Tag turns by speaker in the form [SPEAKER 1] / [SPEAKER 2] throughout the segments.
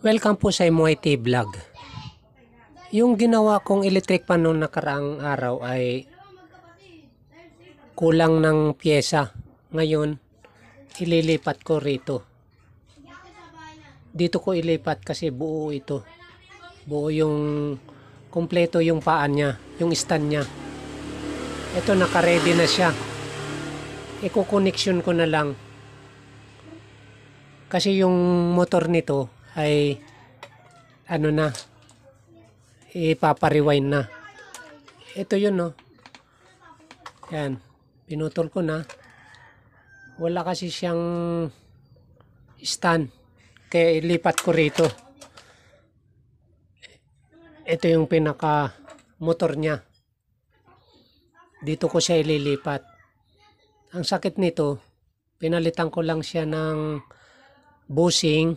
[SPEAKER 1] Welcome po sa MYT Vlog. Yung ginawa kong electric pan noong nakaraang araw ay kulang ng pyesa. Ngayon, ililipat ko rito. Dito ko ilipat kasi buo ito. Buo yung kompleto yung paan niya, yung stand niya. Ito naka-ready na siya. Iko-connection ko na lang. Kasi yung motor nito ay ano na, ipapariwind na. Ito yun, no. Yan, pinutol ko na. Wala kasi siyang stand, kaya ilipat ko rito. Ito yung pinaka motor niya, dito ko siya ililipat. Ang sakit nito, pinalitan ko lang siya ng bushing,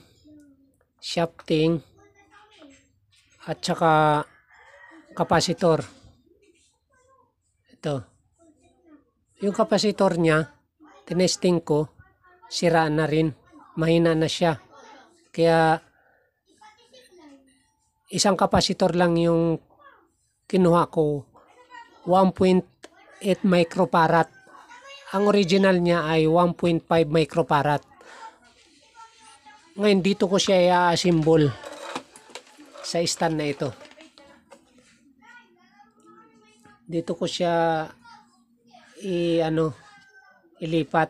[SPEAKER 1] shafting at saka kapasitor. Ito yung kapasitor niya, tinesting ko, sira na rin, mahina na siya, kaya isang kapasitor lang yung kinuha ko, 1.8 microfarad. Ang original niya ay 1.5 microfarad. Ngayon dito ko siya i-assemble sa stand na ito. Dito ko siya ilipat.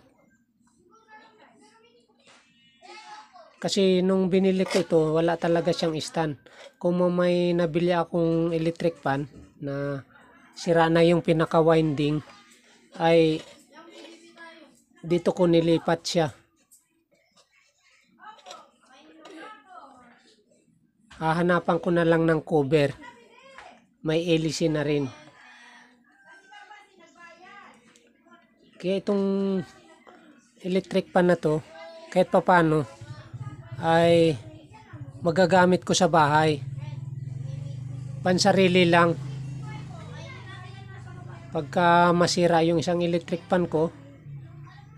[SPEAKER 1] Kasi nung binili ko ito, wala talaga siyang stand. Kung may nabili akong electric pan na sira na yung pinaka winding, ay dito ko nilipat siya. Hahanapan ko na lang ng cover. May hélice na rin. Kaya itong electric pan na to, kahit papano, ay magagamit ko sa bahay. Pansarili lang. Pagka masira yung isang electric pan ko,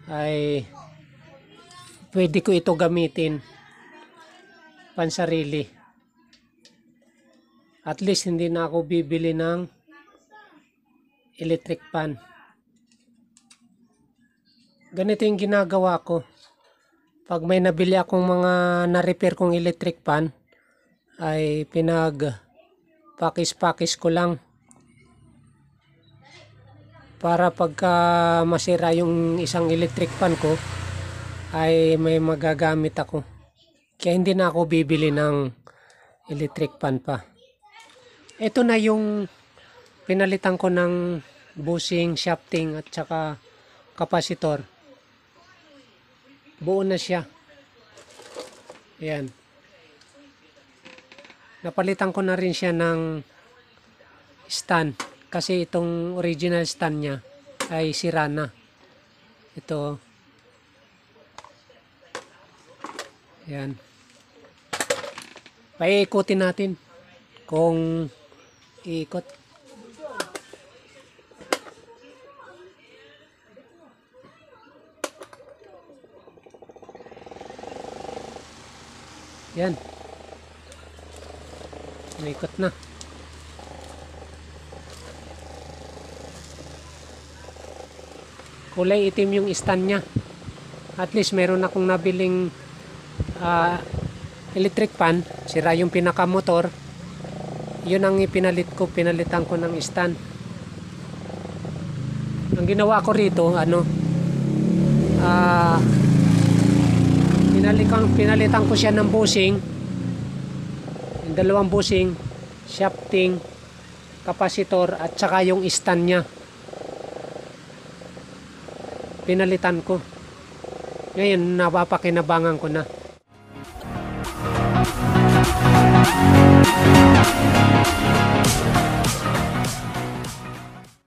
[SPEAKER 1] ay pwede ko ito gamitin. Pansarili. At least hindi na ako bibili ng electric pan. Ganito yung ginagawa ko. Pag may nabili akong mga na-repair kong electric pan, ay pinag-pakis-pakis ko lang. Para pagka masira yung isang electric pan ko, ay may magagamit ako. Kaya hindi na ako bibili ng electric pan pa. Ito na yung pinalitan ko ng bushing, shafting at saka kapasitor. Buo na siya. Ayan. Napalitan ko na rin siya ng stand. Kasi itong original stand niya ay sira na. Ito. Ayan. Paikutin natin kung ikot. Yan. Ikot na. Kulay itim yung stand niya. At least meron akong nabiling electric pan. Sira yung pinakamotor. Yun ang ipinalit ko, pinalitan ko ng stand. Ang ginawa ko rito, pinalitan ko siya ng bushing, yung dalawang bushing, shafting, kapasitor at saka yung stand niya. Pinalitan ko. Ngayon napapakinabangan ko na.